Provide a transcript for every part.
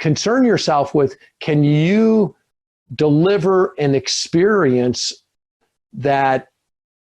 concern yourself with, can you deliver an experience that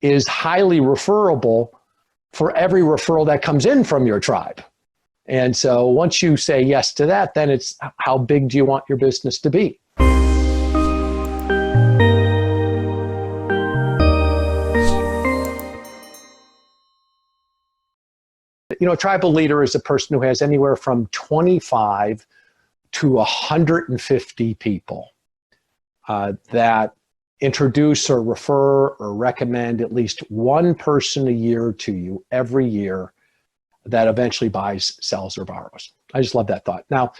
is highly referable for every referral that comes in from your tribe? And so once you say yes to that, then it's how big do you want your business to be? You know, a tribal leader is a person who has anywhere from 25 to 150 people that introduce or refer or recommend at least one person a year to you every year that eventually buys, sells, or borrows. I just love that thought. Now,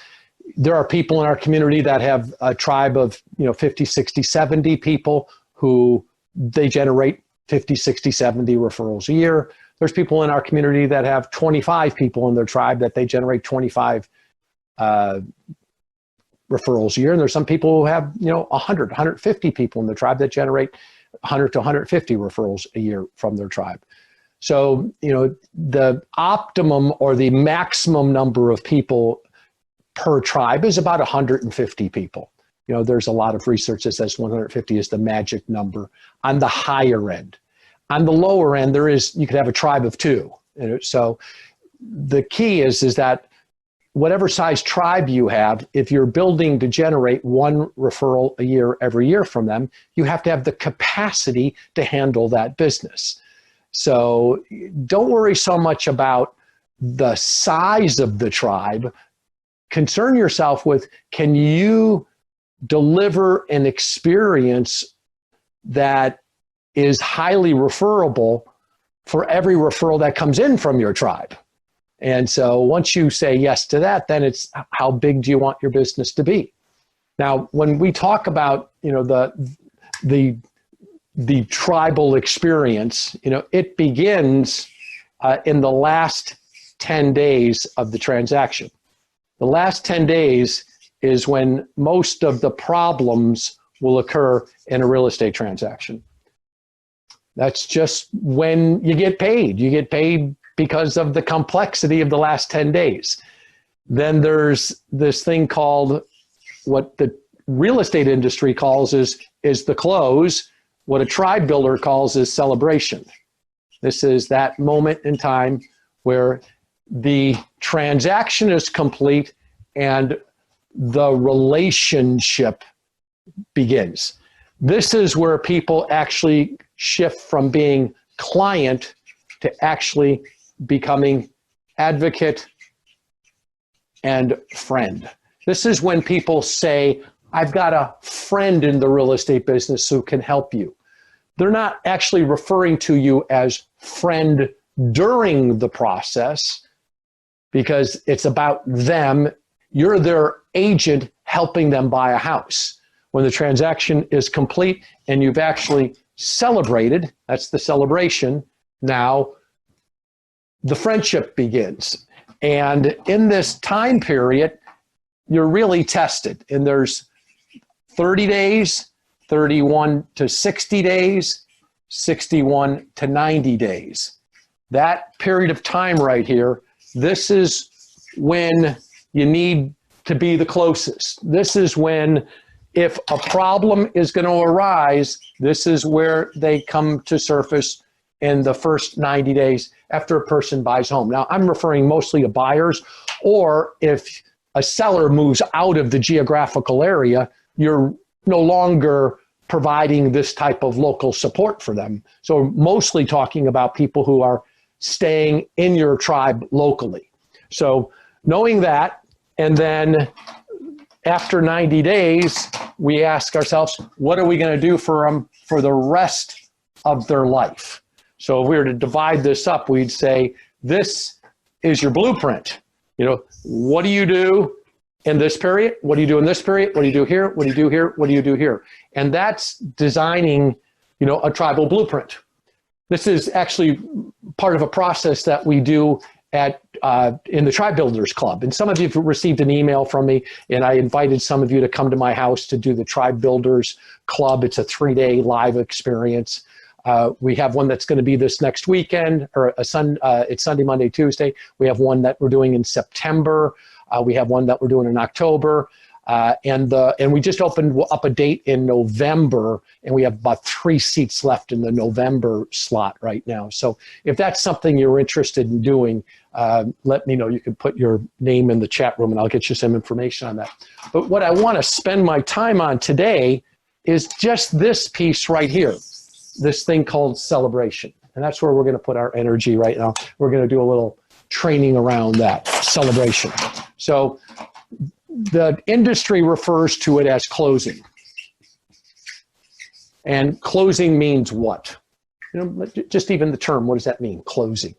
there are people in our community that have a tribe of 50, 60, 70 people who they generate 50, 60, 70 referrals a year. There's people in our community that have 25 people in their tribe that they generate 25 referrals a year. And there's some people who have 100, 150 people in the tribe that generate 100 to 150 referrals a year from their tribe. So, the optimum or the maximum number of people per tribe is about 150 people. There's a lot of research that says 150 is the magic number on the higher end. On the lower end, you could have a tribe of 2. So the key is that whatever size tribe you have, if you're building to generate one referral a year every year from them, you have to have the capacity to handle that business. So don't worry so much about the size of the tribe. Concern yourself with, can you deliver an experience that is highly referable for every referral that comes in from your tribe? And so once you say yes to that, then it's how big do you want your business to be? Now, when we talk about, the tribal experience, it begins in the last 10 days of the transaction. The last 10 days is when most of the problems will occur in a real estate transaction. That's just when you get paid. You get paid because of the complexity of the last 10 days. Then there's this thing called, what the real estate industry calls is the close. What a tribe builder calls is celebration. This is that moment in time where the transaction is complete and the relationship begins. This is where people actually shift from being client to actually becoming advocate and friend. This is when people say, I've got a friend in the real estate business who can help you. They're not actually referring to you as friend during the process because it's about them. You're their agent helping them buy a house. When the transaction is complete and you've actually celebrated, that's the celebration, now the friendship begins. And in this time period, you're really tested. And there's 30 days, 31 to 60 days, 61 to 90 days. That period of time right here, this is when you need to be the closest. This is when, if a problem is going to arise, this is where they come to surface in the first 90 days after a person buys home. Now, I'm referring mostly to buyers, or if a seller moves out of the geographical area, you're no longer providing this type of local support for them. So mostly talking about people who are staying in your tribe locally. So knowing that, and then after 90 days, we ask ourselves, what are we going to do for them for the rest of their life? So if we were to divide this up, we'd say, this is your blueprint. What do you do in this period? What do you do in this period? What do you do here? What do you do here? What do you do here? And that's designing, a tribal blueprint. This is actually part of a process that we do in the Tribe Builders Club. And some of you have received an email from me, and I invited some of you to come to my house to do the Tribe Builders Club. It's a 3-day live experience. We have one that's going to be this next weekend, or it's Sunday, Monday, Tuesday. We have one that we're doing in September. We have one that we're doing in October. And we just opened up a date in November, and we have about 3 seats left in the November slot right now. So if that's something you're interested in doing, let me know. You can put your name in the chat room, and I'll get you some information on that. But what I want to spend my time on today is just this piece right here, this thing called celebration. And that's where we're going to put our energy right now. We're going to do a little training around that celebration. So the industry refers to it as closing. And closing means what? You know, just even the term, what does that mean, closing?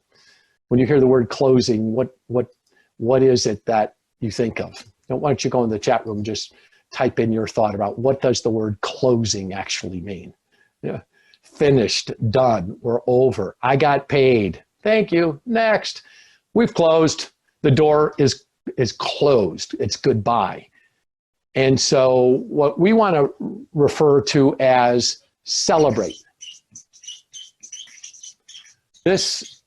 When you hear the word closing, what is it that you think of? Now, why don't you go in the chat room and just type in your thought about what does the word closing actually mean? Yeah. Finished, done, we're over. I got paid. Thank you. Next. We've closed. The door is closed. It's goodbye. And so what we want to refer to as celebrate. This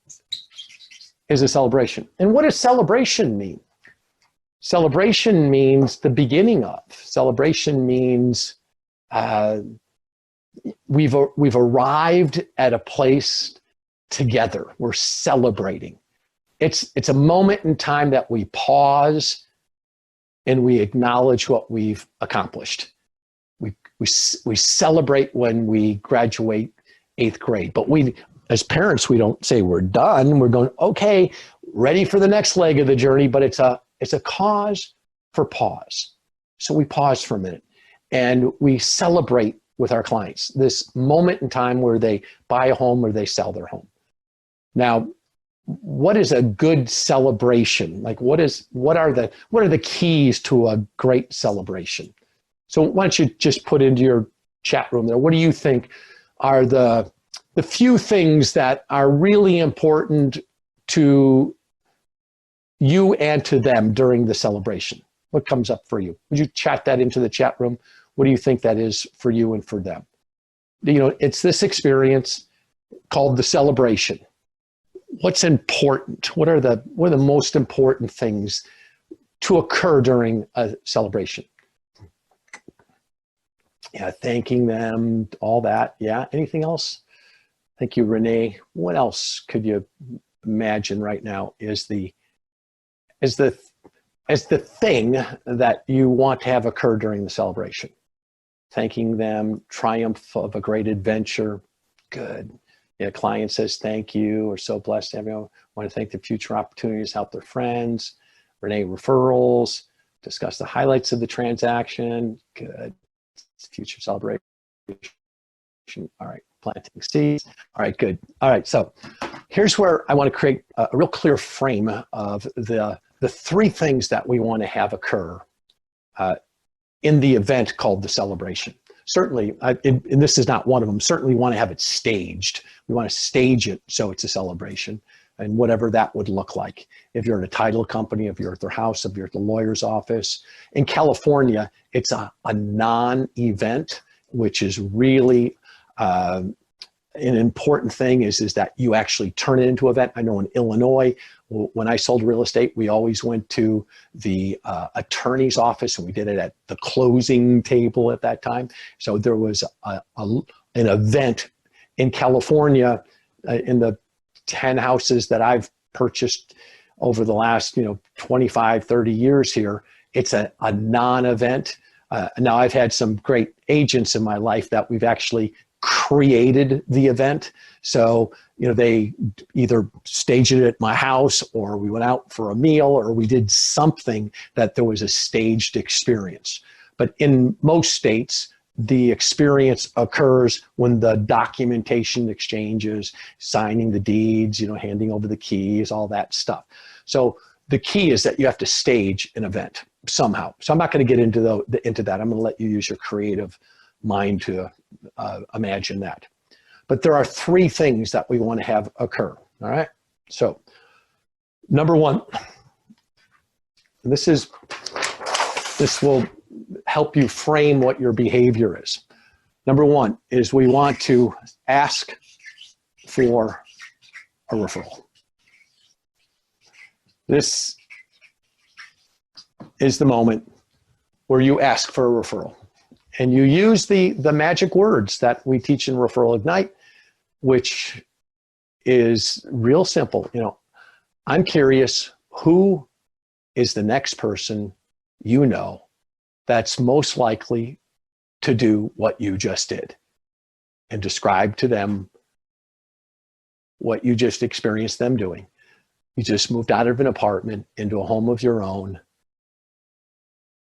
is a celebration. And what does celebration mean? Celebration means the beginning of. Celebration means we've arrived at a place together. We're celebrating. It's a moment in time that we pause and we acknowledge what we've accomplished. We celebrate when we graduate 8th grade, but we, as parents, we don't say we're done. We're going, okay, ready for the next leg of the journey, but it's a cause for pause. So we pause for a minute and we celebrate with our clients this moment in time where they buy a home or they sell their home. Now, what is a good celebration? Like what are the keys to a great celebration? So why don't you just put into your chat room there, what do you think are the few things that are really important to you and to them during the celebration? What comes up for you? Would you chat that into the chat room? What do you think that is for you and for them? You know, it's this experience called the celebration. What's important? What are the most important things to occur during a celebration? Yeah, thanking them, all that. Yeah, anything else? Thank you, Renee. What else could you imagine right now is the thing that you want to have occur during the celebration? Thanking them, triumph of a great adventure. Good. Yeah, client says thank you, or so blessed to have you. Want to thank the future opportunities, help their friends. Renee, referrals. Discuss the highlights of the transaction. Good. Future celebration. All right, planting seeds. All right, good. All right, so here's where I want to create a real clear frame of the 3 things that we want to have occur in the event called the celebration. Certainly, and this is not one of them, certainly want to have it staged. We want to stage it so it's a celebration, and whatever that would look like. If you're at a title company, if you're at their house, if you're at the lawyer's office. In California, it's a non-event, which is really an important thing is that you actually turn it into an event. I know in Illinois, when I sold real estate, we always went to the attorney's office and we did it at the closing table at that time. So there was an event in California in the 10 houses that I've purchased over the last 25, 30 years here. It's a non-event. Now I've had some great agents in my life that we've actually created the event. So, they either staged it at my house or we went out for a meal or we did something that there was a staged experience. But in most states, the experience occurs when the documentation exchanges, signing the deeds, handing over the keys, all that stuff. So the key is that you have to stage an event somehow. So I'm not going to get into that. I'm going to let you use your creative mind to imagine that. But there are 3 things that we want to have occur. All right. So number 1, and this will help you frame what your behavior is. Number 1 is we want to ask for a referral. This is the moment where you ask for a referral. And you use the magic words that we teach in Referral Ignite, which is real simple. I'm curious, who is the next person you know that's most likely to do what you just did? And describe to them what you just experienced them doing. You just moved out of an apartment into a home of your own,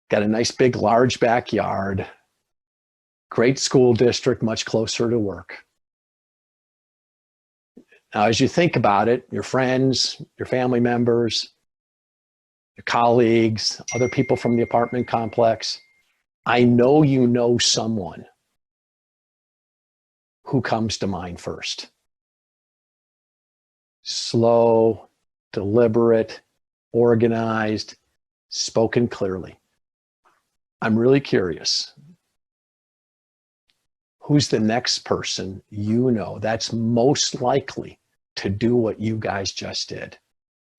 got a nice big large backyard, great school district, much closer to work. Now, as you think about it, your friends, your family members, your colleagues, other people from the apartment complex, I know you know someone who comes to mind first. Slow, deliberate, organized, spoken clearly. I'm really curious. Who's the next person you know that's most likely to do what you guys just did?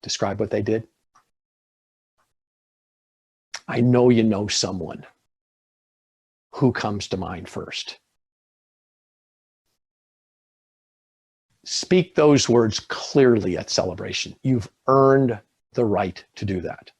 Describe what they did. I know you know someone. Who comes to mind first? Speak those words clearly at celebration. You've earned the right to do that.